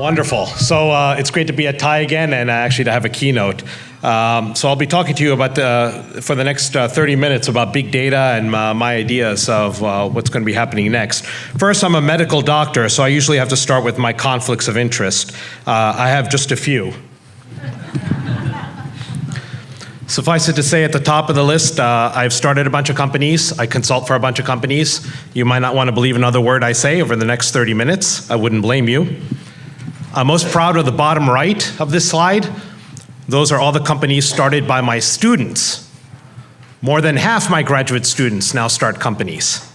Wonderful. So it's great to be at TI again and actually to have a keynote. So I'll be talking to you about for the next 30 minutes about big data and my ideas of what's going to be happening next. First, I'm a medical doctor, so I usually have to start with my conflicts of interest. I have just a few. Suffice it to say, at the top of the list, I've started a bunch of companies. I consult for a bunch of companies. You might not want to believe another word I say over the next 30 minutes. I wouldn't blame you. I'm most proud of the bottom right of this slide. Those are all the companies started by my students. More than half my graduate students now start companies,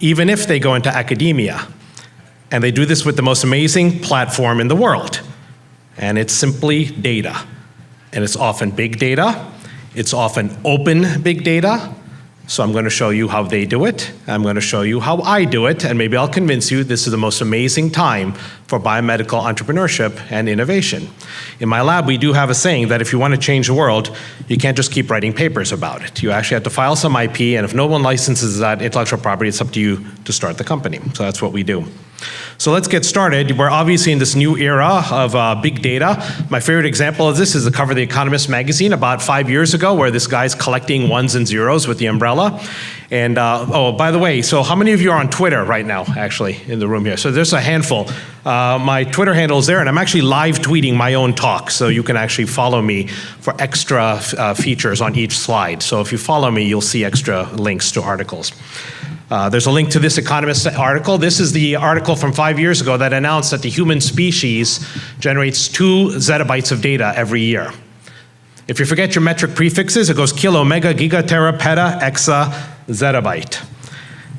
even if they go into academia. And they do this with the most amazing platform in the world. And it's simply data. And it's often big data. It's often open big data. So I'm going to show you how they do it. I'm going to show you how I do it, and maybe I'll convince you this is the most amazing time for biomedical entrepreneurship and innovation. In my lab, we do have a saying that if you want to change the world, you can't just keep writing papers about it. You actually have to file some IP, and if no one licenses that intellectual property, it's up to you to start the company. So that's what we do. So let's get started. We're obviously in this new era of big data. My favorite example of this is the cover of The Economist magazine about 5 years ago, where this guy's collecting ones and zeros with the umbrella. And oh, by the way, so how many of you are on Twitter right now, actually, in the room here? So there's a handful. My Twitter handle is there, and I'm actually live tweeting my own talk, so you can actually follow me for extra features on each slide. So if you follow me, you'll see extra links to articles. There's a link to this Economist article. This is the article from 5 years ago that announced that the human species generates 2 zettabytes of data every year. If you forget your metric prefixes, it goes kilo, mega, giga, tera, peta, exa, zettabyte.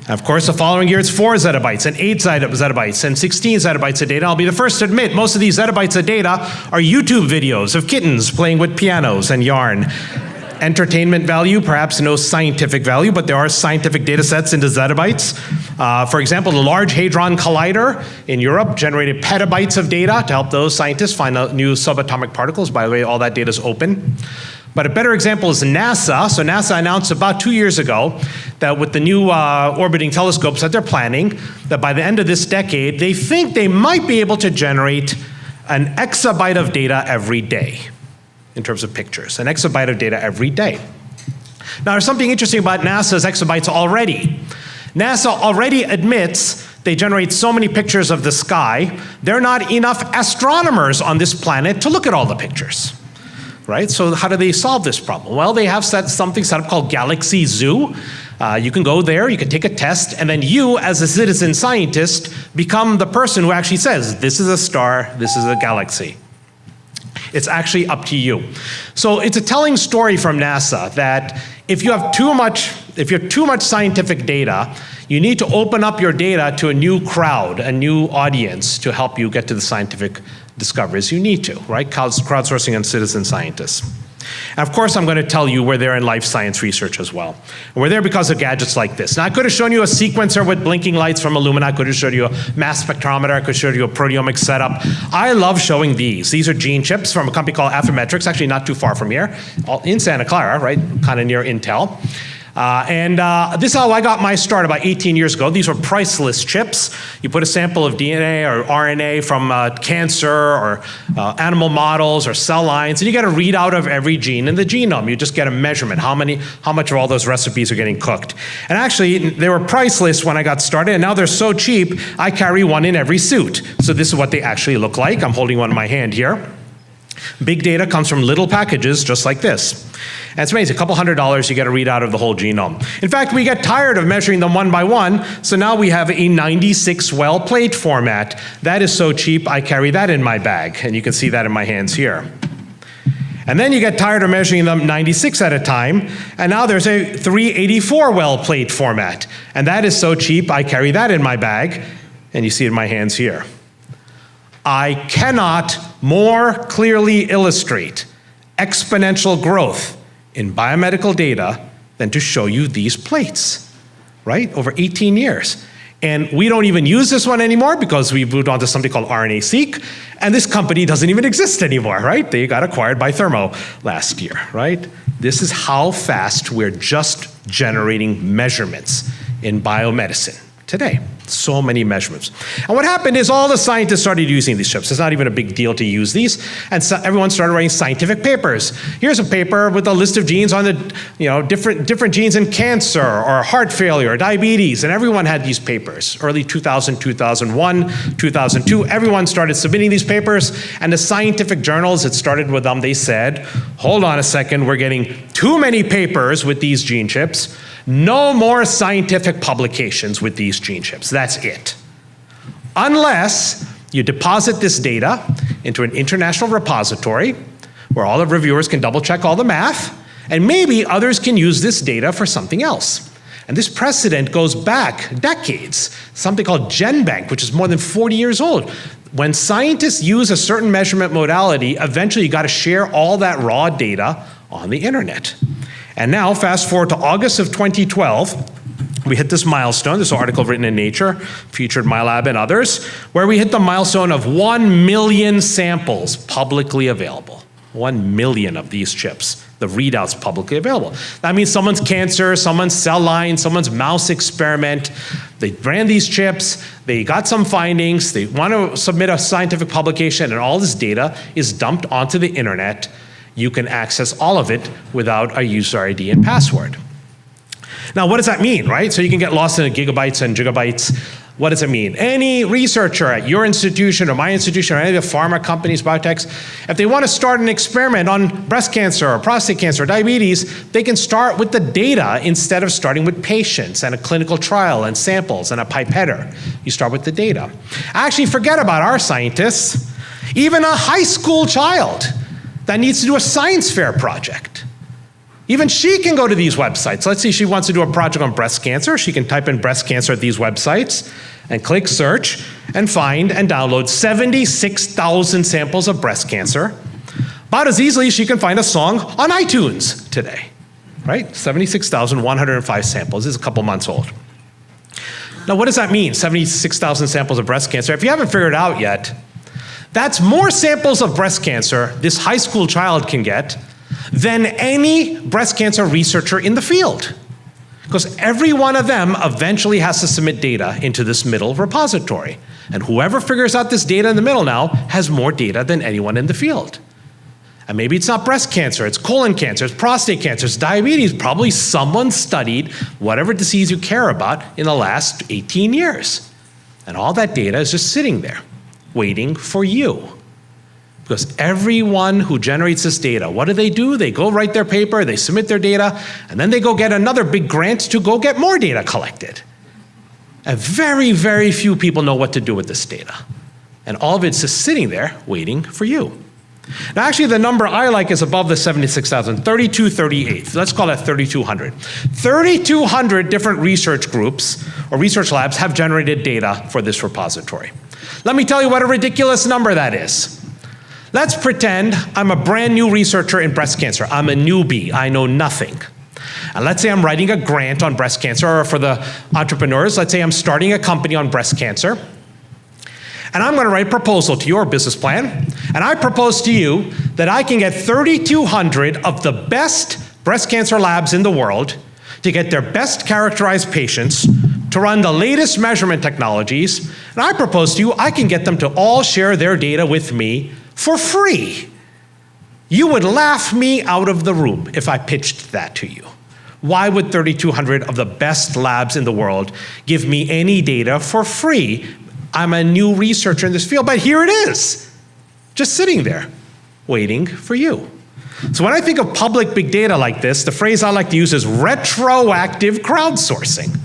And of course, the following year it's 4 zettabytes and 8 zettabytes and 16 zettabytes of data. I'll be the first to admit most of these zettabytes of data are YouTube videos of kittens playing with pianos and yarn. Entertainment value, perhaps no scientific value, but there are scientific data sets into zettabytes. For example, the Large Hadron Collider in Europe generated petabytes of data to help those scientists find out new subatomic particles. By the way, all that data is open. But a better example is NASA. So NASA announced about 2 years ago that with the new orbiting telescopes that they're planning, that by the end of this decade, they think they might be able to generate an exabyte of data every day. In terms of pictures, an exabyte of data every day. Now, there's something interesting about NASA's exabytes already. NASA already admits they generate so many pictures of the sky, there are not enough astronomers on this planet to look at all the pictures, right? So how do they solve this problem? Well, they have something set up called Galaxy Zoo. You can go there, you can take a test, and then you, as a citizen scientist, become the person who actually says, this is a star, this is a galaxy. It's actually up to you. So it's a telling story from NASA that if you have too much scientific data, you need to open up your data to a new crowd, a new audience to help you get to the scientific discoveries you need to, right? Crowdsourcing on citizen scientists. And of course, I'm going to tell you we're there in life science research as well. And we're there because of gadgets like this. Now, I could have shown you a sequencer with blinking lights from Illumina. I could have showed you a mass spectrometer. I could have showed you a proteomics setup. I love showing these. These are gene chips from a company called Affymetrix, actually not too far from here, in Santa Clara, right? Kind of near Intel. This is how I got my start about 18 years ago. These were priceless chips. You put a sample of DNA or RNA from cancer or animal models or cell lines, and you get a readout of every gene in the genome. You just get a measurement, how much of all those recipes are getting cooked. And actually, they were priceless when I got started, and now they're so cheap, I carry one in every suit. So this is what they actually look like. I'm holding one in my hand here. Big data comes from little packages just like this. And it's amazing, a couple $100, you get a readout of the whole genome. In fact, we get tired of measuring them one by one, so now we have a 96 well plate format. That is so cheap, I carry that in my bag, and you can see that in my hands here. And then you get tired of measuring them 96 at a time, and now there's a 384 well plate format. And that is so cheap, I carry that in my bag, and you see it in my hands here. I cannot more clearly illustrate exponential growth in biomedical data than to show you these plates, right? Over 18 years. And we don't even use this one anymore because we moved on to something called RNA-seq, and this company doesn't even exist anymore, right? They got acquired by Thermo last year, right? This is how fast we're just generating measurements in biomedicine today. So many measurements. And what happened is all the scientists started using these chips. It's not even a big deal to use these. And so everyone started writing scientific papers. Here's a paper with a list of genes on the, different genes in cancer or heart failure, or diabetes, and everyone had these papers. Early 2000, 2001, 2002, everyone started submitting these papers, and the scientific journals, it started with them, they said, hold on a second, we're getting too many papers with these gene chips. No more scientific publications with these gene chips. That's it. Unless you deposit this data into an international repository where all the reviewers can double check all the math, and maybe others can use this data for something else. And this precedent goes back decades, something called GenBank, which is more than 40 years old. When scientists use a certain measurement modality, eventually you got to share all that raw data on the internet. And now, fast forward to August of 2012, we hit this milestone, this article written in Nature, featured my lab and others, where we hit the milestone of 1 million samples publicly available. 1 million of these chips, the readouts publicly available. That means someone's cancer, someone's cell line, someone's mouse experiment. They ran these chips, they got some findings, they want to submit a scientific publication, and all this data is dumped onto the internet. You can access all of it without a user ID and password. Now, what does that mean, right? So you can get lost in gigabytes and gigabytes. What does it mean? Any researcher at your institution or my institution or any of the pharma companies, biotechs, if they want to start an experiment on breast cancer or prostate cancer or diabetes, they can start with the data instead of starting with patients and a clinical trial and samples and a pipetter. You start with the data. Actually, forget about our scientists. Even a high school child that needs to do a science fair project. Even she can go to these websites. Let's say she wants to do a project on breast cancer. She can type in breast cancer at these websites and click search and find and download 76,000 samples of breast cancer. About as easily as she can find a song on iTunes today, right? 76,105 samples. This is a couple months old. Now, what does that mean, 76,000 samples of breast cancer? If you haven't figured it out yet, that's more samples of breast cancer this high school child can get than any breast cancer researcher in the field. Because every one of them eventually has to submit data into this middle repository. And whoever figures out this data in the middle now has more data than anyone in the field. And maybe it's not breast cancer, it's colon cancer, it's prostate cancer, it's diabetes. Probably someone studied whatever disease you care about in the last 18 years. And all that data is just sitting there, waiting for you. Because everyone who generates this data, what do? They go write their paper, they submit their data, and then they go get another big grant to go get more data collected. And very, very few people know what to do with this data. And all of it's just sitting there waiting for you. Now, actually, the number I like is above the 76,000, 3238. Let's call it 3,200. 3,200 different research groups or research labs have generated data for this repository. Let me tell you what a ridiculous number that is. Let's pretend I'm a brand new researcher in breast cancer. I'm a newbie. I know nothing. And let's say I'm writing a grant on breast cancer, or for the entrepreneurs, let's say I'm starting a company on breast cancer. And I'm going to write a proposal to your business plan. And I propose to you that I can get 3,200 of the best breast cancer labs in the world to get their best characterized patients to run the latest measurement technologies. And I propose to you I can get them to all share their data with me for free. You would laugh me out of the room if I pitched that to you. Why would 3,200 of the best labs in the world give me any data for free? I'm a new researcher in this field, but here it is, just sitting there, waiting for you. So when I think of public big data like this, the phrase I like to use is retroactive crowdsourcing.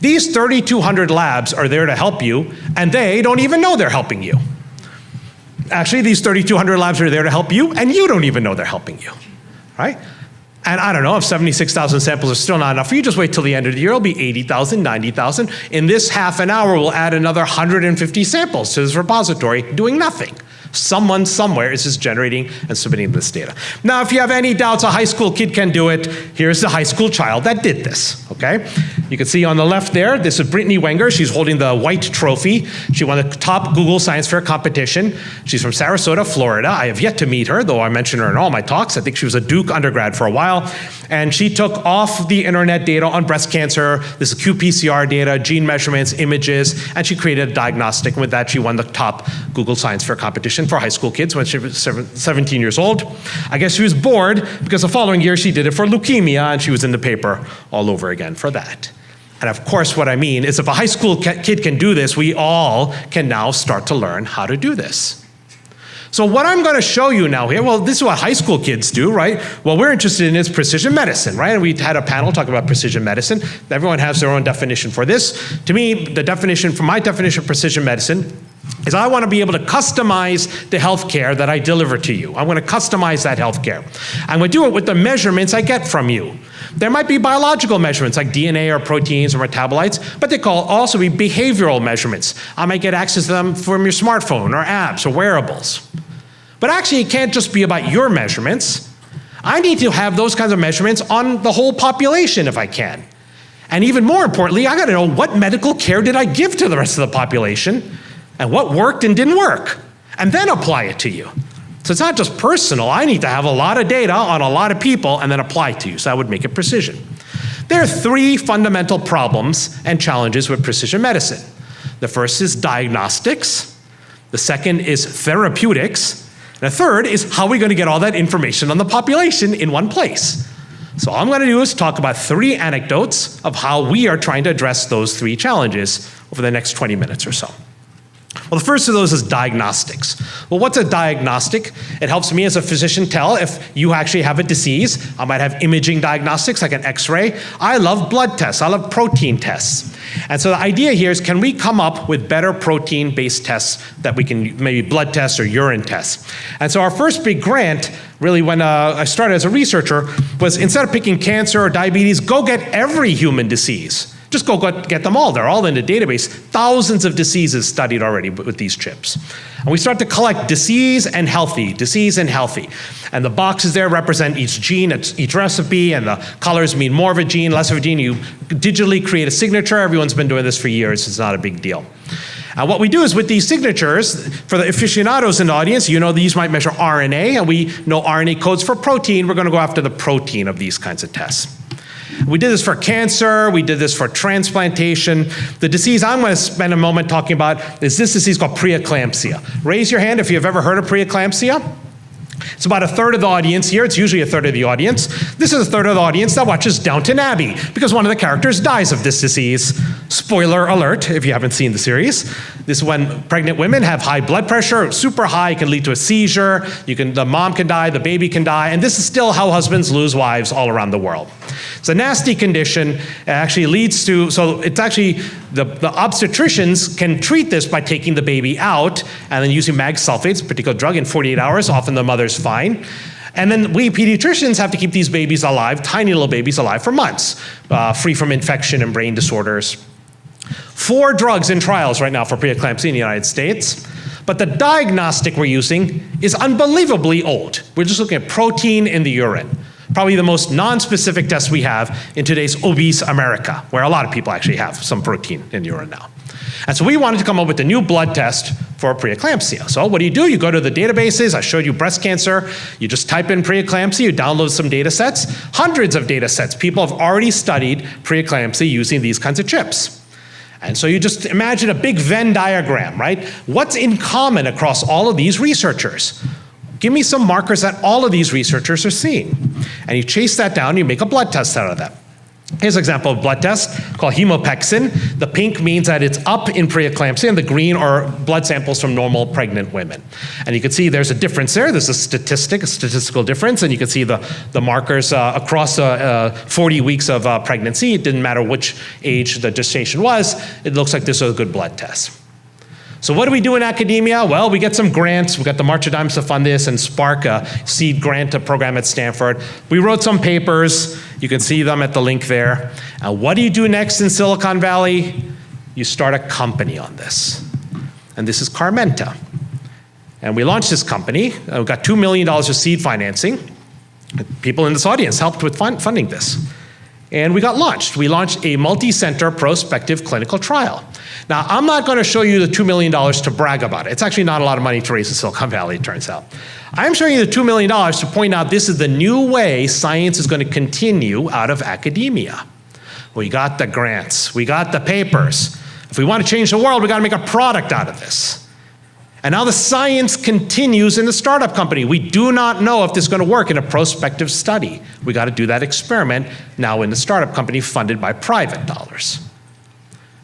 These 3,200 labs are there to help you, and they don't even know they're helping you. Actually, these 3,200 labs are there to help you, and you don't even know they're helping you, right? And I don't know, if 76,000 samples are still not enough for you, just wait till the end of the year, it'll be 80,000, 90,000. In this half an hour, we'll add another 150 samples to this repository, doing nothing. Someone somewhere is just generating and submitting this data. Now, if you have any doubts a high school kid can do it, here's the high school child that did this, okay? You can see on the left there, this is Brittany Wenger. She's holding the white trophy. She won the top Google Science Fair competition. She's from Sarasota, Florida. I have yet to meet her, though I mention her in all my talks. I think she was a Duke undergrad for a while. And she took off the internet data on breast cancer. This is qPCR data, gene measurements, images, and she created a diagnostic. And with that, she won the top Google Science Fair competition for high school kids when she was 17 years old. I guess she was bored because the following year she did it for leukemia, and she was in the paper all over again for that. And of course, what I mean is if a high school kid can do this, we all can now start to learn how to do this. So what I'm going to show you now here, well, this is what high school kids do, right? What we're interested in is precision medicine, right? And we had a panel talk about precision medicine. Everyone has their own definition for this. To me, the definition, from my definition of precision medicine, is I want to be able to customize the healthcare that I deliver to you. I want to customize that healthcare. I'm going to do it with the measurements I get from you. There might be biological measurements like DNA or proteins or metabolites, but they can also be behavioral measurements. I might get access to them from your smartphone or apps or wearables. But actually, it can't just be about your measurements. I need to have those kinds of measurements on the whole population if I can. And even more importantly, I got to know what medical care did I give to the rest of the population and what worked and didn't work, and then apply it to you. So it's not just personal. I need to have a lot of data on a lot of people and then apply it to you. So that would make it precision. There are three fundamental problems and challenges with precision medicine. The first is diagnostics. The second is therapeutics. And the third is how are we going to get all that information on the population in one place? So all I'm going to do is talk about three anecdotes of how we are trying to address those three challenges over the next 20 minutes or so. Well, the first of those is diagnostics. Well, what's a diagnostic? It helps me as a physician tell if you actually have a disease. I might have imaging diagnostics like an X-ray. I love blood tests. I love protein tests. And so the idea here is, can we come up with better protein-based tests that we can, maybe blood tests or urine tests? And so our first big grant, really when I started as a researcher, was instead of picking cancer or diabetes, go get every human disease. Just go get them all. They're all in the database. Thousands of diseases studied already with these chips. And we start to collect disease and healthy, disease and healthy. And the boxes there represent each gene, each recipe, and the colors mean more of a gene, less of a gene. You digitally create a signature. Everyone's been doing this for years. It's not a big deal. What we do is with these signatures, for the aficionados in the audience, you know these might measure RNA, and we know RNA codes for protein. We're going to go after the protein of these kinds of tests. We did this for cancer, we did this for transplantation. The disease I'm going to spend a moment talking about is this disease called preeclampsia. Raise your hand if you've ever heard of preeclampsia. It's about a third of the audience here. It's usually a third of the audience. This is a third of the audience that watches Downton Abbey because one of the characters dies of this disease. Spoiler alert, if you haven't seen the series. This is when pregnant women have high blood pressure, super high, can lead to a seizure. The mom can die, the baby can die, and this is still how husbands lose wives all around the world. It's a nasty condition. It actually leads to, so it's actually, the obstetricians can treat this by taking the baby out and then using mag sulfates, a particular drug, in 48 hours. Often the mother's fine. And then we pediatricians have to keep these babies alive, tiny little babies alive for months, free from infection and brain disorders. 4 drugs in trials right now for preeclampsia in the United States. But the diagnostic we're using is unbelievably old. We're just looking at protein in the urine. Probably the most non-specific test we have in today's obese America, where a lot of people actually have some protein in urine now. And so we wanted to come up with a new blood test for preeclampsia. So what do? You go to the databases. I showed you breast cancer. You just type in preeclampsia, you download some data sets, hundreds of data sets. People have already studied preeclampsia using these kinds of chips. And so you just imagine a big Venn diagram, right? What's in common across all of these researchers? Give me some markers that all of these researchers are seeing. And you chase that down, you make a blood test out of that. Here's an example of a blood test called hemopexin. The pink means that it's up in preeclampsia, and the green are blood samples from normal pregnant women. And you can see there's a difference there. There's a statistical difference, and you can see the markers across 40 weeks of pregnancy. It didn't matter which age the gestation was. It looks like this is a good blood test. So what do we do in academia? Well, we get some grants. We got the March of Dimes to fund this, and Spark, a seed grant program at Stanford. We wrote some papers. You can see them at the link there. And what do you do next in Silicon Valley? You start a company on this. And this is Carmenta. And we launched this company. We got $2 million of seed financing. People in this audience helped with funding this. And we got launched. We launched a multi-center prospective clinical trial. Now, I'm not going to show you the $2 million to brag about it. It's actually not a lot of money to raise in Silicon Valley, it turns out. I'm showing you the $2 million to point out this is the new way science is going to continue out of academia. We got the grants. We got the papers. If we want to change the world, we got to make a product out of this. And now the science continues in the startup company. We do not know if this is going to work in a prospective study. We got to do that experiment now in the startup company funded by private dollars.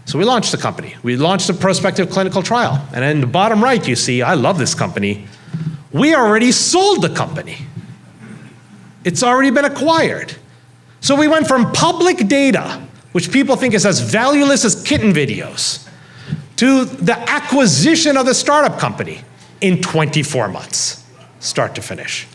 So we launched the company. We launched a prospective clinical trial. And in the bottom right, you see, I love this company. We already sold the company. It's already been acquired. So we went from public data, which people think is as valueless as kitten videos, to the acquisition of the startup company in 24 months, start to finish.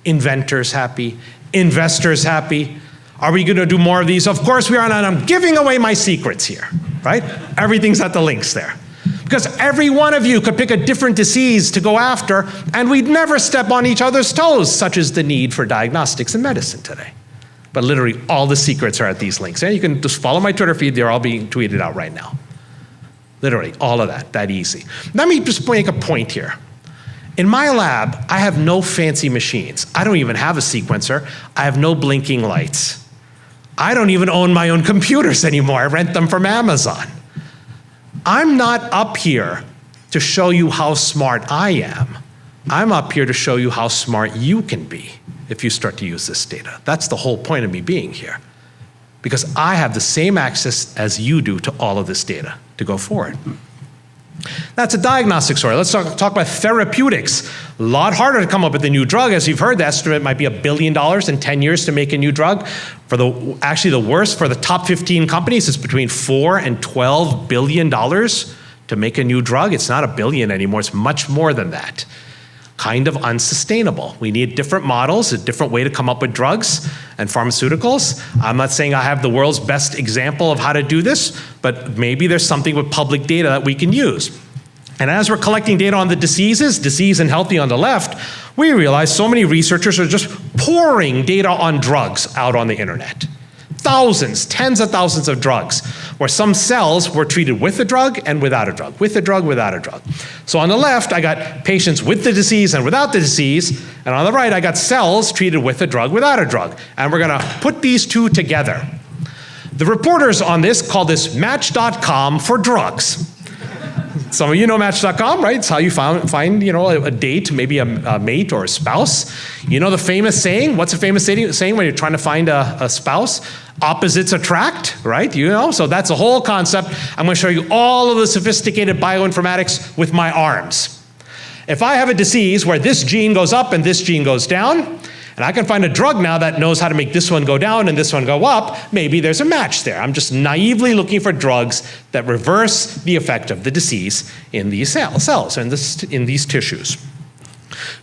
Inventors happy, investors happy. Are we going to do more of these? Of course we are, and I'm giving away my secrets here, right? Everything's at the links there. Because every one of you could pick a different disease to go after, and we'd never step on each other's toes, such as the need for diagnostics in medicine today. But literally all the secrets are at these links. And you can just follow my Twitter feed, they're all being tweeted out right now. Literally, all of that easy. Let me just make a point here. In my lab, I have no fancy machines. I don't even have a sequencer. I have no blinking lights. I don't even own my own computers anymore. I rent them from Amazon. I'm not up here to show you how smart I am. I'm up here to show you how smart you can be if you start to use this data. That's the whole point of me being here. Because I have the same access as you do to all of this data to go forward. That's a diagnostic story. Let's talk about therapeutics. A lot harder to come up with a new drug. As you've heard, the estimate might be $1 billion in 10 years to make a new drug. Actually, the worst for the top 15 companies is between $4 and $12 billion to make a new drug. It's not $1 billion anymore. It's much more than that. Kind of unsustainable. We need different models, a different way to come up with drugs and pharmaceuticals. I'm not saying I have the world's best example of how to do this, but maybe there's something with public data that we can use. And as we're collecting data on the diseases, disease and healthy on the left, we realize so many researchers are just pouring data on drugs out on the internet. Thousands, tens of thousands of drugs, where some cells were treated with a drug and without a drug, with a drug, without a drug. So on the left, I got patients with the disease and without the disease, and on the right, I got cells treated with a drug, without a drug. And we're gonna put these two together. The reporters on this call this Match.com for drugs. Some of you know Match.com, right? It's how you find a date, maybe a mate or a spouse. You know the famous saying? What's a famous saying when you're trying to find a spouse? Opposites attract, right? You know, so that's a whole concept. I'm going to show you all of the sophisticated bioinformatics with my arms. If I have a disease where this gene goes up and this gene goes down, and I can find a drug now that knows how to make this one go down and this one go up, maybe there's a match there. I'm just naively looking for drugs that reverse the effect of the disease in these cells and in these tissues.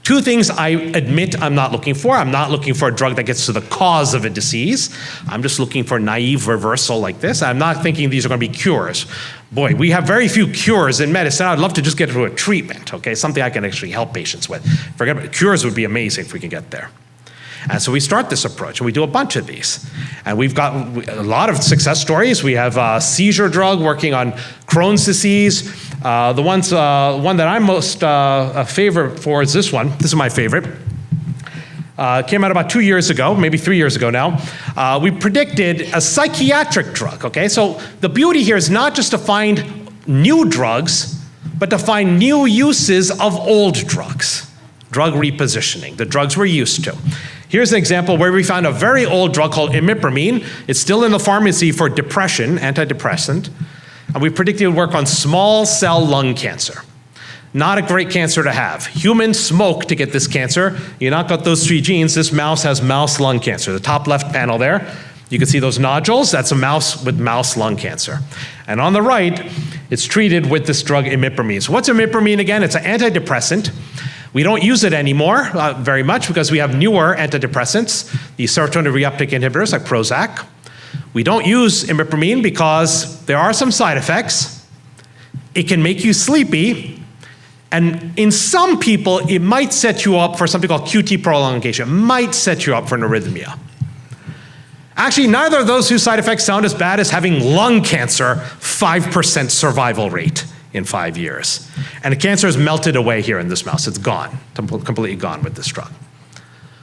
Two things I admit I'm not looking for. I'm not looking for a drug that gets to the cause of a disease. I'm just looking for naive reversal like this. I'm not thinking these are going to be cures. Boy, we have very few cures in medicine. I'd love to just get to a treatment, okay? Something I can actually help patients with. Forget about it. Cures would be amazing if we can get there. And so we start this approach, and we do a bunch of these. And we've got a lot of success stories. We have a seizure drug working on Crohn's disease. The one that I'm most favorite for is this one. This is my favorite. Came out about 2 years ago, maybe 3 years ago now. We predicted a psychiatric drug, okay? So the beauty here is not just to find new drugs, but to find new uses of old drugs. Drug repositioning, the drugs we're used to. Here's an example where we found a very old drug called imipramine. It's still in the pharmacy for depression, antidepressant. And we predicted it would work on small cell lung cancer. Not a great cancer to have. Humans smoke to get this cancer. You knock out those 3 genes, this mouse has mouse lung cancer. The top left panel there, you can see those nodules. That's a mouse with mouse lung cancer. And on the right, it's treated with this drug imipramine. So what's imipramine again? It's an antidepressant. We don't use it anymore very much because we have newer antidepressants, the serotonin reuptake inhibitors like Prozac. We don't use imipramine because there are some side effects. It can make you sleepy, And in some people, it might set you up for something called QT prolongation. It might set you up for an arrhythmia. Actually, neither of those two side effects sound as bad as having lung cancer, 5% survival rate in 5 years. And the cancer has melted away here in this mouse. It's gone, completely gone with this drug.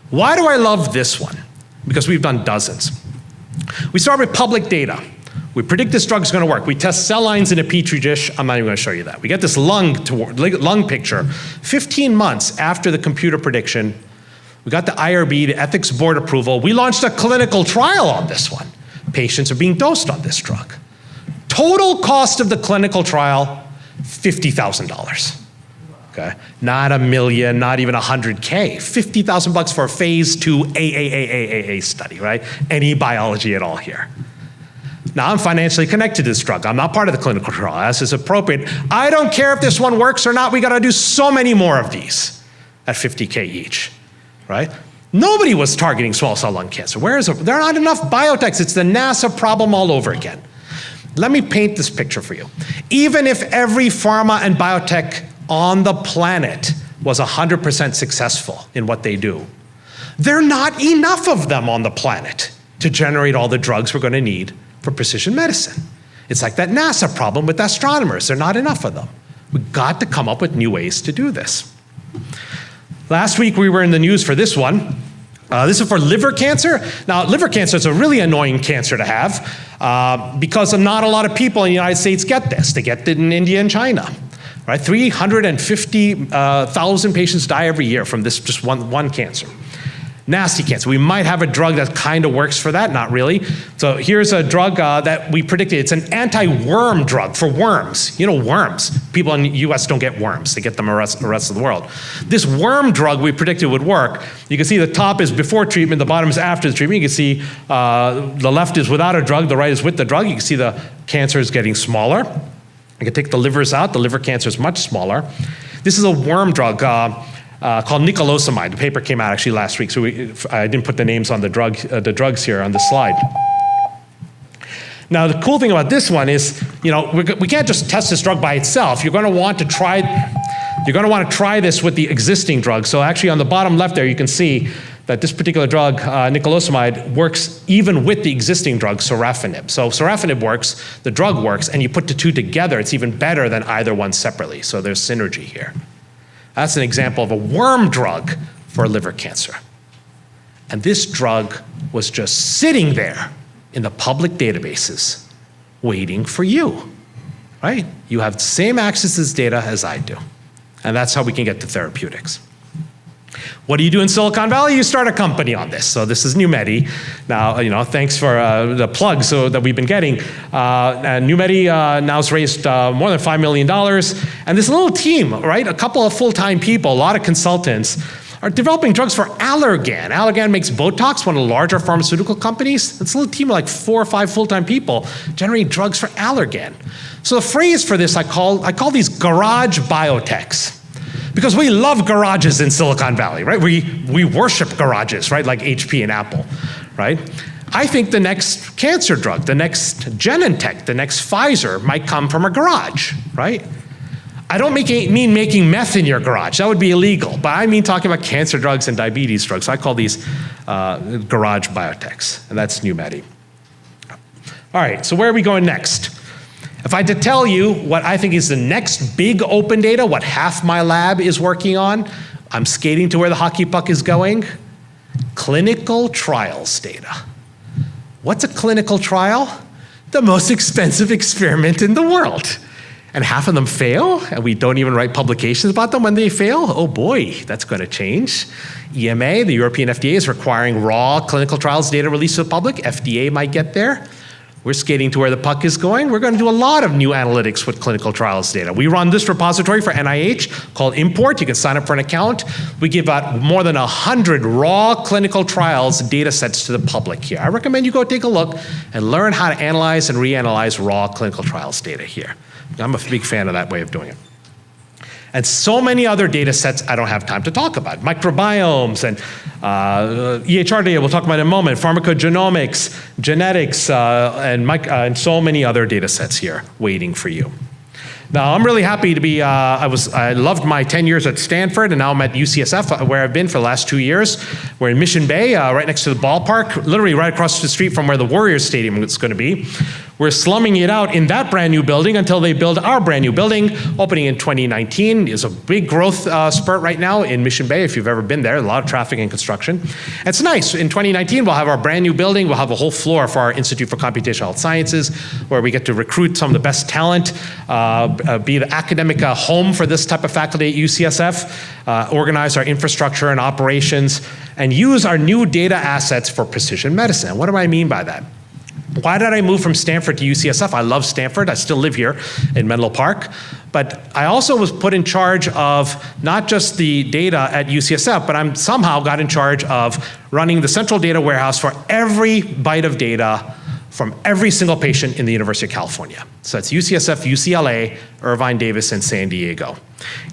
Why do I love this one? Because we've done dozens. We start with public data. We predict this drug's gonna work. We test cell lines in a petri dish. I'm not even gonna show you that. We get this lung picture 15 months after the computer prediction. We got the IRB, the ethics board approval. We launched a clinical trial on this one. Patients are being dosed on this drug. Total cost of the clinical trial, $50,000. Okay, not $1 million, not even $100K, $50,000 for a phase 2 AAAAA study, right? Any biology at all here. Now I'm financially connected to this drug. I'm not part of the clinical trial, as is appropriate. I don't care if this one works or not. We gotta do so many more of these at 50K each, right? Nobody was targeting small cell lung cancer. There are not enough biotechs. It's the NASA problem all over again. Let me paint this picture for you. Even if every pharma and biotech on the planet was 100% successful in what they do, there are not enough of them on the planet to generate all the drugs we're going to need for precision medicine. It's like that NASA problem with astronomers. There are not enough of them. We've got to come up with new ways to do this. Last week we were in the news for this one. This is for liver cancer. Now, liver cancer is a really annoying cancer to have because not a lot of people in the United States get this. They get it in India and China. Right? 350,000 patients die every year from this just one cancer. Nasty cancer. We might have a drug that kind of works for that, not really. So here's a drug that we predicted. It's an anti-worm drug for worms. You know, worms. People in the US don't get worms. They get them the rest of the world. This worm drug we predicted would work. You can see the top is before treatment, the bottom is after the treatment. You can see the left is without a drug, the right is with the drug. You can see the cancer is getting smaller. I can take the livers out. The liver cancer is much smaller. This is a worm drug called nicotinamide. The paper came out actually last week, so I didn't put the names on the drugs here on the slide. Now, the cool thing about this one is, you know, we can't just test this drug by itself. You're going to want to try this with the existing drug. So actually, on the bottom left there, you can see that this particular drug, nicotinamide, works even with the existing drug, sorafenib. So sorafenib works, the drug works, and you put the two together, it's even better than either one separately. So there's synergy here. That's an example of a worm drug for liver cancer. And this drug was just sitting there in the public databases, waiting for you, right? You have the same access to this data as I do. And that's how we can get to therapeutics. What do you do in Silicon Valley? You start a company on this. So this is Numedi. Now, you know, thanks for the plug that we've been getting. Numedi now has raised more than $5 million. And this little team, right, a couple of full-time people, a lot of consultants, are developing drugs for Allergan. Allergan makes Botox, one of the larger pharmaceutical companies. It's a little team of like 4 or 5 full-time people generating drugs for Allergan. So the phrase for this I call these garage biotechs. Because we love garages in Silicon Valley, right? We worship garages, right? Like HP and Apple, right? I think the next cancer drug, the next Genentech, the next Pfizer might come from a garage, right? I don't mean making meth in your garage. That would be illegal. But I mean talking about cancer drugs and diabetes drugs. So I call these garage biotechs, and that's Numedi. All right, so where are we going next? If I had to tell you what I think is the next big open data, what half my lab is working on, I'm skating to where the hockey puck is going. Clinical trials data. What's a clinical trial? The most expensive experiment in the world. And half of them fail, and we don't even write publications about them when they fail. Oh boy, that's going to change. EMA, the European FDA, is requiring raw clinical trials data released to the public. FDA might get there. We're skating to where the puck is going. We're going to do a lot of new analytics with clinical trials data. We run this repository for NIH called Import. You can sign up for an account. We give out more than 100 raw clinical trials data sets to the public here. I recommend you go take a look and learn how to analyze and reanalyze raw clinical trials data here. I'm a big fan of that way of doing it. And so many other data sets I don't have time to talk about. Microbiomes and EHR data, we'll talk about in a moment, pharmacogenomics, genetics, and so many other data sets here waiting for you. Now, I'm really happy to be, I loved my 10 years at Stanford, and now I'm at UCSF, where I've been for the last 2 years. We're in Mission Bay, right next to the ballpark, literally right across the street from where the Warriors Stadium is going to be. We're slumming it out in that brand new building until they build our brand new building, opening in 2019. There's a big growth spurt right now in Mission Bay, if you've ever been there, a lot of traffic and construction. It's nice. In 2019, we'll have our brand new building. We'll have a whole floor for our Institute for Computational Health Sciences, where we get to recruit some of the best talent, be the academic home for this type of faculty at UCSF, organize our infrastructure and operations, and use our new data assets for precision medicine. What do I mean by that? Why did I move from Stanford to UCSF? I love Stanford. I still live here in Menlo Park. But I also was put in charge of not just the data at UCSF, but I'm somehow got in charge of running the central data warehouse for every byte of data from every single patient in the University of California. So it's UCSF, UCLA, Irvine, Davis, and San Diego.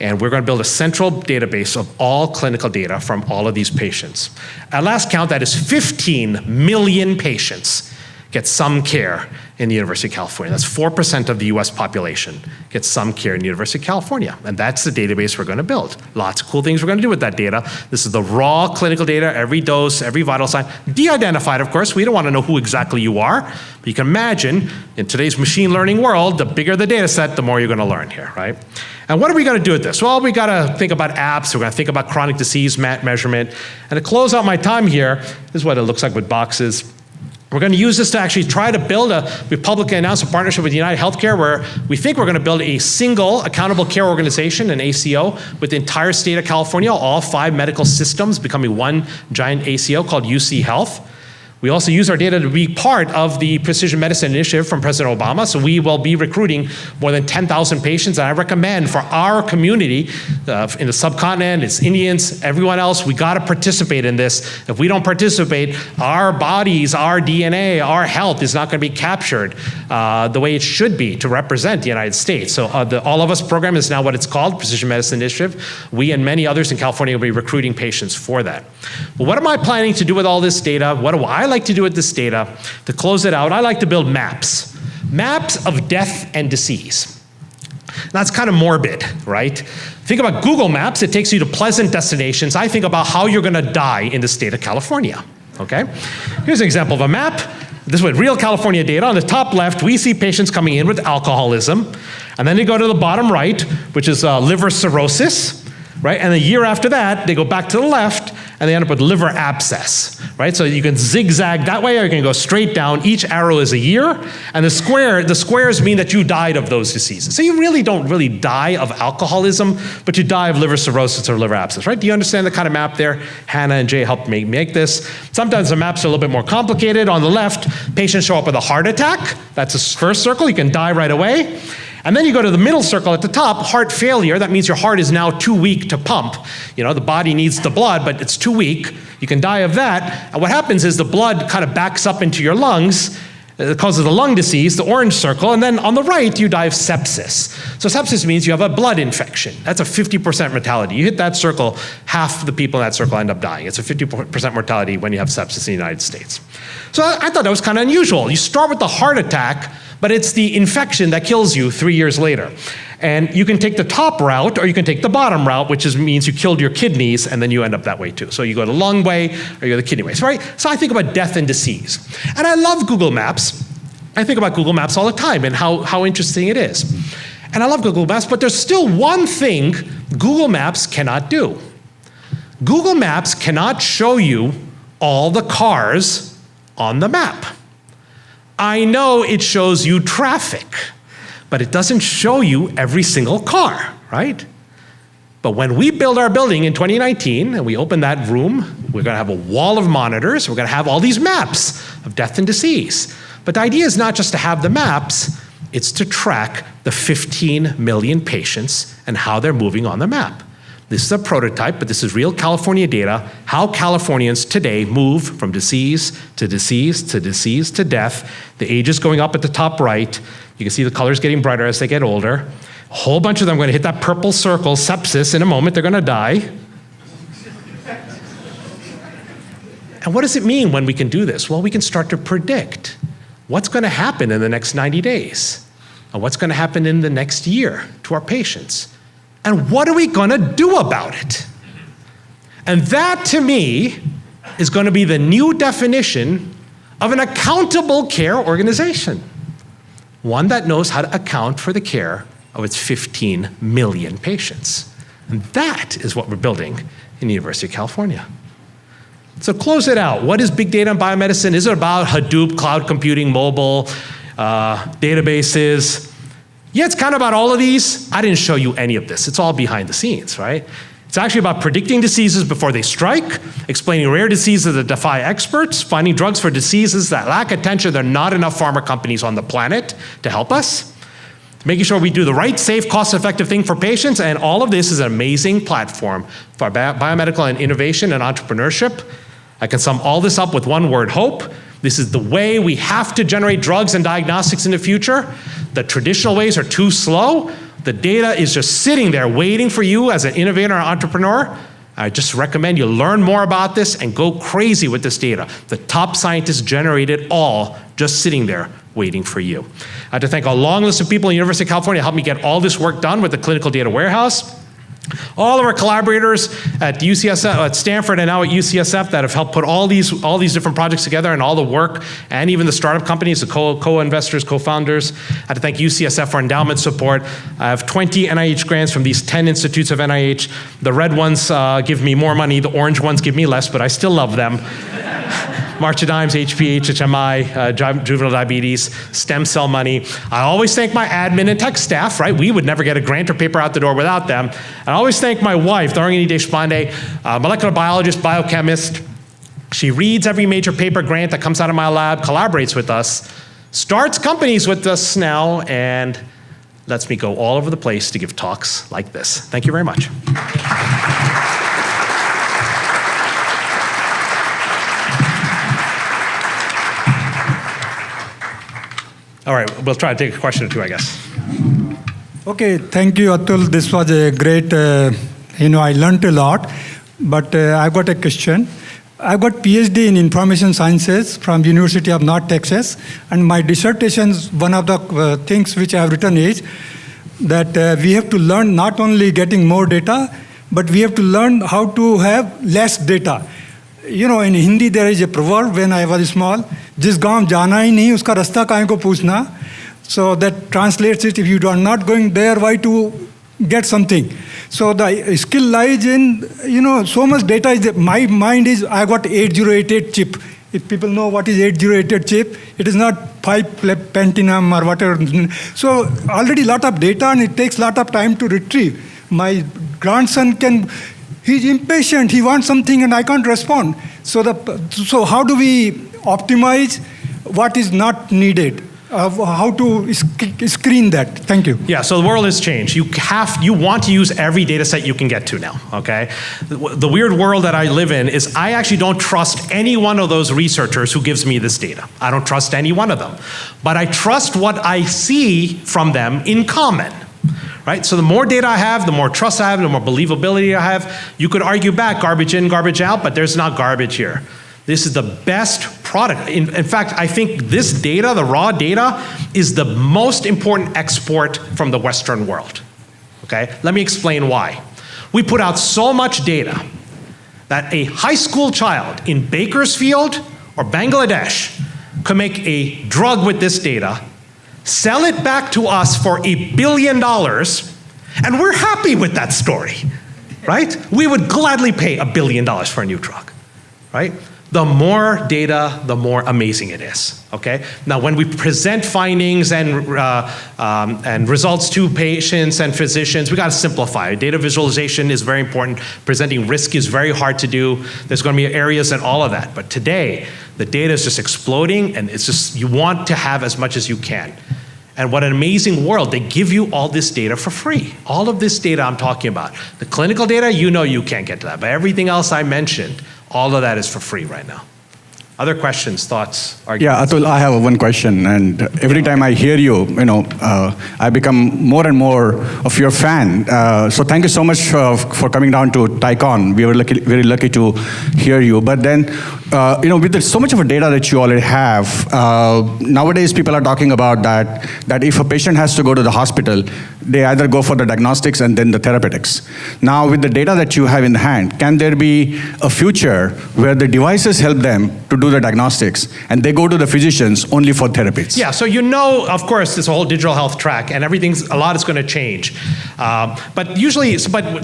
And we're going to build a central database of all clinical data from all of these patients. At last count, that is 15 million patients get some care in the University of California. That's 4% of the US population gets some care in the University of California. And that's the database we're going to build. Lots of cool things we're going to do with that data. This is the raw clinical data, every dose, every vital sign. De-identified, of course. We don't want to know who exactly you are. But you can imagine, in today's machine learning world, the bigger the data set, the more you're going to learn here, right? And what are we going to do with this? Well, we got to think about apps. We're going to think about chronic disease measurement. And to close out my time here, this is what it looks like with boxes. We're going to use this to actually try to build we publicly announced a partnership with United Healthcare, where we think we're going to build a single accountable care organization, an ACO, with the entire state of California, all 5 medical systems becoming one giant ACO called UC Health. We also use our data to be part of the Precision Medicine Initiative from President Obama, so we will be recruiting more than 10,000 patients, and I recommend for our community in the subcontinent, it's Indians, everyone else, we gotta participate in this. If we don't participate, our bodies, our DNA, our health is not gonna be captured the way it should be to represent the United States. So the All of Us program is now what it's called, Precision Medicine Initiative. We and many others in California will be recruiting patients for that. But what am I planning to do with all this data? What do I like to do with this data? To close it out, I like to build maps. Maps of death and disease. That's kind of morbid, right? Think about Google Maps, it takes you to pleasant destinations. I think about how you're gonna die in the state of California, okay? Here's an example of a map. This is with real California data. On the top left, we see patients coming in with alcoholism. And then they go to the bottom right, which is liver cirrhosis, right? And a year after that, they go back to the left, and they end up with liver abscess, right? So you can zigzag that way, or you can go straight down. Each arrow is a year, and the squares mean that you died of those diseases. So you really don't die of alcoholism, but you die of liver cirrhosis or liver abscess, right? Do you understand the kind of map there? Hannah and Jay helped me make this. Sometimes the maps are a little bit more complicated. On the left, patients show up with a heart attack. That's the first circle, you can die right away. And then you go to the middle circle at the top, heart failure. That means your heart is now too weak to pump. You know, the body needs the blood, but it's too weak. You can die of that. And what happens is the blood kind of backs up into your lungs. It causes the lung disease, the orange circle. And then on the right, you die of sepsis. So sepsis means you have a blood infection. That's a 50% mortality. You hit that circle, half the people in that circle end up dying. It's a 50% mortality when you have sepsis in the United States. So I thought that was kind of unusual. You start with the heart attack, but it's the infection that kills you 3 years later. And you can take the top route, or you can take the bottom route, which means you killed your kidneys, and then you end up that way too. So you go the lung way, or you go the kidney way. So I think about death and disease. And I love Google Maps. I think about Google Maps all the time and how interesting it is. And I love Google Maps, but there's still one thing Google Maps cannot do. Google Maps cannot show you all the cars on the map. I know it shows you traffic, but it doesn't show you every single car, right? But when we build our building in 2019 and we open that room, we're gonna have a wall of monitors, we're gonna have all these maps of death and disease. But the idea is not just to have the maps, it's to track the 15 million patients and how they're moving on the map. This is a prototype, but this is real California data, how Californians today move from disease to disease to disease to death. The age is going up at the top right. You can see the colors getting brighter as they get older. A whole bunch of them are going to hit that purple circle, sepsis, in a moment, they're going to die. And what does it mean when we can do this? Well, we can start to predict what's going to happen in the next 90 days. And what's going to happen in the next year to our patients? And what are we going to do about it? And that, to me, is going to be the new definition of an accountable care organization. One that knows how to account for the care of its 15 million patients. And that is what we're building in the University of California. So close it out. What is big data in biomedicine? Is it about Hadoop, cloud computing, mobile, databases? Yeah, it's kind of about all of these. I didn't show you any of this. It's all behind the scenes, right? It's actually about predicting diseases before they strike, explaining rare diseases that defy experts, finding drugs for diseases that lack attention. There are not enough pharma companies on the planet to help us. Making sure we do the right, safe, cost-effective thing for patients, and all of this is an amazing platform for biomedical and innovation and entrepreneurship. I can sum all this up with one word: hope. This is the way we have to generate drugs and diagnostics in the future. The traditional ways are too slow. The data is just sitting there waiting for you as an innovator or entrepreneur. I just recommend you learn more about this and go crazy with this data. The top scientists generate it all just sitting there waiting for you. I have to thank a long list of people in the University of California who helped me get all this work done with the clinical data warehouse. All of our collaborators at UCSF, at Stanford, and now at UCSF that have helped put all these different projects together, and all the work, and even the startup companies, the co-investors, co-founders. I have to thank UCSF for endowment support. I have 20 NIH grants from these 10 institutes of NIH. The red ones give me more money, the orange ones give me less, but I still love them. March of Dimes, HP, HHMI, juvenile diabetes, stem cell money. I always thank my admin and tech staff, right? We would never get a grant or paper out the door without them. And I always thank my wife, Dharani Deshpande, molecular biologist, biochemist. She reads every major paper grant that comes out of my lab, collaborates with us, starts companies with us now, and lets me go all over the place to give talks like this. Thank you very much. All right, we'll try to take a question or two, I guess. Okay, thank you, Atul. This was a great, I learned a lot, but I've got a question. I've got PhD in information sciences from University of North Texas, and my dissertation, one of the things which I have written is that we have to learn not only getting more data, but we have to learn how to have less data. In Hindi there is a proverb when I was small, जिस गांव जाना ही नहीं उसका रास्ता काहे को पूछना. So that translates it, if you are not going there, why to get something? So the skill lies in, so much data is there. My mind is, I got 8088 chip. If people know what is 8088 chip, it is not 5 Pentium or whatever. So already lot of data, and it takes lot of time to retrieve. My grandson he's impatient, he wants something and I can't respond. So how do we optimize what is not needed? How to screen that? Thank you. Yeah, so the world has changed. You want to use every data set you can get to now, okay? The weird world that I live in is I actually don't trust any one of those researchers who gives me this data. I don't trust any one of them. But I trust what I see from them in common. Right? So the more data I have, the more trust I have, the more believability I have. You could argue back, garbage in, garbage out, but there's not garbage here. This is the best product. In fact, I think this data, the raw data, is the most important export from the Western world. Okay? Let me explain why. We put out so much data that a high school child in Bakersfield or Bangladesh could make a drug with this data, sell it back to us for $1 billion, and we're happy with that story, right? We would gladly pay $1 billion for a new drug, right? The more data, the more amazing it is, okay? Now, when we present findings and results to patients and physicians, we gotta simplify. Data visualization is very important. Presenting risk is very hard to do. There's gonna be areas in all of that. But today, the data is just exploding, and it's just, you want to have as much as you can. And what an amazing world. They give you all this data for free. All of this data I'm talking about. The clinical data, you can't get to that. But everything else I mentioned, all of that is for free right now. Other questions, thoughts, arguments? Yeah, Atul, I have one question. And every time I hear you, I become more and more of your fan. So thank you so much for coming down to TiEcon. We were very lucky to hear you. But then with so much of a data that you already have, nowadays people are talking about that if a patient has to go to the hospital, they either go for the diagnostics and then the therapeutics. Now, with the data that you have in hand, can there be a future where the devices help them to do the diagnostics and they go to the physicians only for therapies? Yeah, so of course, this whole digital health track and a lot is going to change. But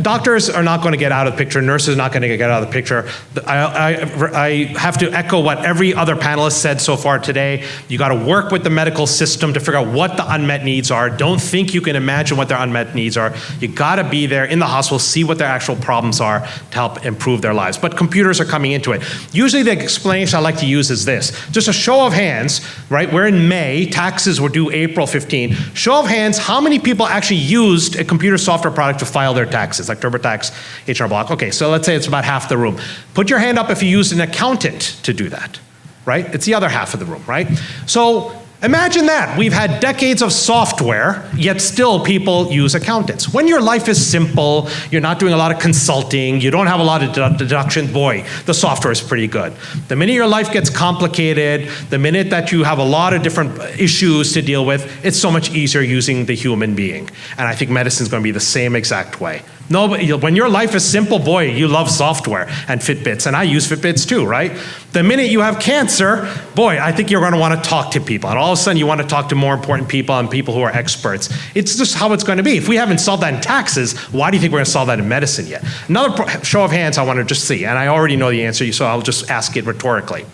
doctors are not going to get out of the picture, nurses are not going to get out of the picture. I have to echo what every other panelist said so far today. You got to work with the medical system to figure out what the unmet needs are. Don't think you can imagine what their unmet needs are. You got to be there in the hospital, see what their actual problems are to help improve their lives. But computers are coming into it. Usually the explanation I like to use is this. Just a show of hands, right? We're in May, taxes were due April 15. Show of hands, how many people actually used a computer software product to file their taxes, like TurboTax, H&R Block? Okay, so let's say it's about half the room. Put your hand up if you used an accountant to do that, right? It's the other half of the room, right? So imagine that. We've had decades of software, yet still people use accountants. When your life is simple, you're not doing a lot of consulting, you don't have a lot of deduction, boy, the software is pretty good. The minute your life gets complicated, the minute that you have a lot of different issues to deal with, it's so much easier using the human being. And I think medicine's going to be the same exact way. No, when your life is simple, boy, you love software and Fitbits, and I use Fitbits too, right? The minute you have cancer, boy, I think you're going to want to talk to people, and all of a sudden you want to talk to more important people and people who are experts. It's just how it's going to be. If we haven't solved that in taxes, why do you think we're going to solve that in medicine yet? Another show of hands I want to just see, and I already know the answer, so I'll just ask it rhetorically.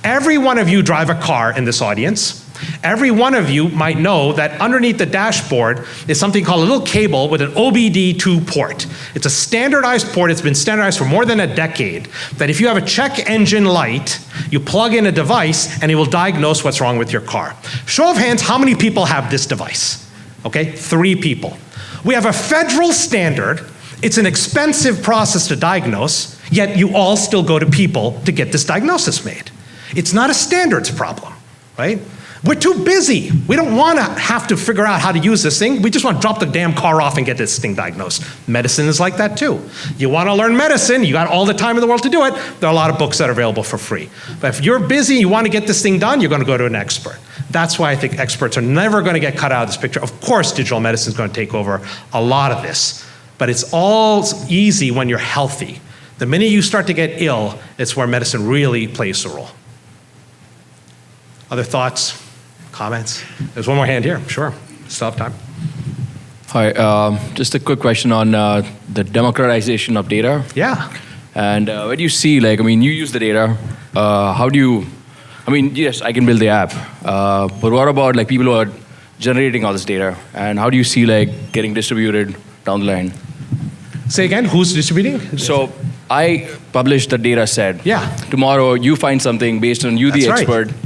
Every one of you drive a car in this audience. Every one of you might know that underneath the dashboard is something called a little cable with an OBD2 port. It's a standardized port. It's been standardized for more than a decade, that if you have a check engine light, you plug in a device and it will diagnose what's wrong with your car. Show of hands, how many people have this device? Okay, 3 people. We have a federal standard. It's an expensive process to diagnose, yet you all still go to people to get this diagnosis made. It's not a standards problem, right? We're too busy. We don't want to have to figure out how to use this thing. We just want to drop the damn car off and get this thing diagnosed. Medicine is like that too. You want to learn medicine, you got all the time in the world to do it. There are a lot of books that are available for free. But if you're busy, you want to get this thing done, you're going to go to an expert. That's why I think experts are never going to get cut out of this picture. Of course, digital medicine is going to take over a lot of this. But it's all easy when you're healthy. The minute you start to get ill, it's where medicine really plays a role. Other thoughts? Comments? There's one more hand here, sure. Still have time. Hi, just a quick question on the democratization of data. Yeah. And what do you see, you use the data, how do you, yes, I can build the app, but what about people who are generating all this data, and how do you see getting distributed down the line? Say again, who's distributing? So I publish the data set. Yeah. Tomorrow you find something based on you, the That's expert. Right.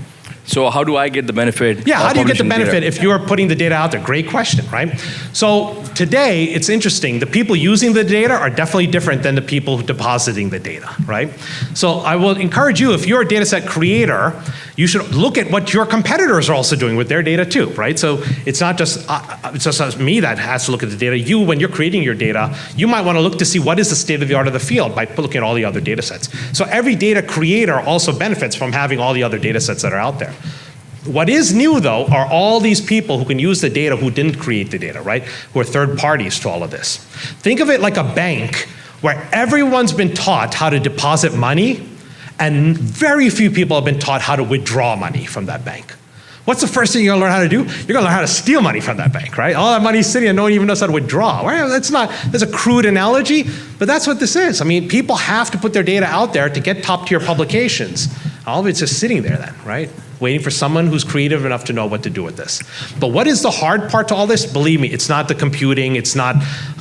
So how do I get the benefit? Yeah, how do you get the benefit data? if you're putting the data out there? Great question, right? So today, it's interesting. The people using the data are definitely different than the people depositing the data, right? So I will encourage you, if you're a data set creator, you should look at what your competitors are also doing with their data too, right? So it's not just me that has to look at the data. You, when you're creating your data, you might want to look to see what is the state of the art of the field by looking at all the other data sets. So every data creator also benefits from having all the other data sets that are out there. What is new, though, are all these people who can use the data who didn't create the data, right? Who are third parties to all of this. Think of it like a bank where everyone's been taught how to deposit money, and very few people have been taught how to withdraw money from that bank. What's the first thing you're gonna learn how to do? You're gonna learn how to steal money from that bank, right? All that money's sitting and no one even knows how to withdraw. Well, that's a crude analogy, but that's what this is. I mean, people have to put their data out there to get top-tier publications. All of it's just sitting there then, right? Waiting for someone who's creative enough to know what to do with this. But what is the hard part to all this? Believe me, it's not the computing, it's not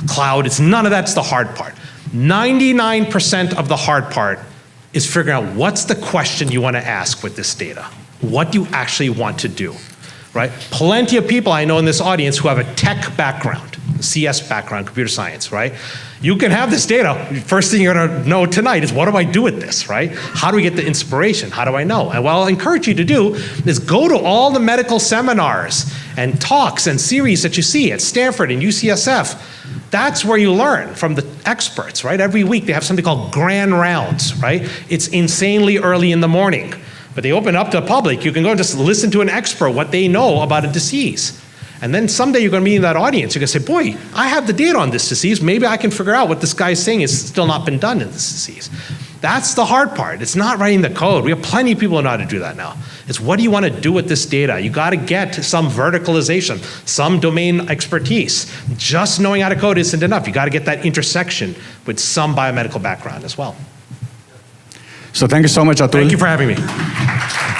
cloud, it's none of that's the hard part. 99% of the hard part is figuring out what's the question you want to ask with this data. What do you actually want to do, right? Plenty of people I know in this audience who have a tech background, CS background, computer science, right? You can have this data. First thing you're gonna know tonight is, what do I do with this, right? How do we get the inspiration? How do I know? And what I'll encourage you to do is go to all the medical seminars and talks and series that you see at Stanford and UCSF. That's where you learn from the experts, right? Every week they have something called grand rounds, right? It's insanely early in the morning, but they open up to the public. You can go and just listen to an expert, what they know about a disease. And then someday you're going to be in that audience. You're going to say, boy, I have the data on this disease. Maybe I can figure out what this guy's saying is still not been done in this disease. That's the hard part. It's not writing the code. We have plenty of people who know how to do that now. It's what do you want to do with this data? You got to get some verticalization, some domain expertise. Just knowing how to code isn't enough. You got to get that intersection with some biomedical background as well. So thank you so much, Atul. Thank you for having me.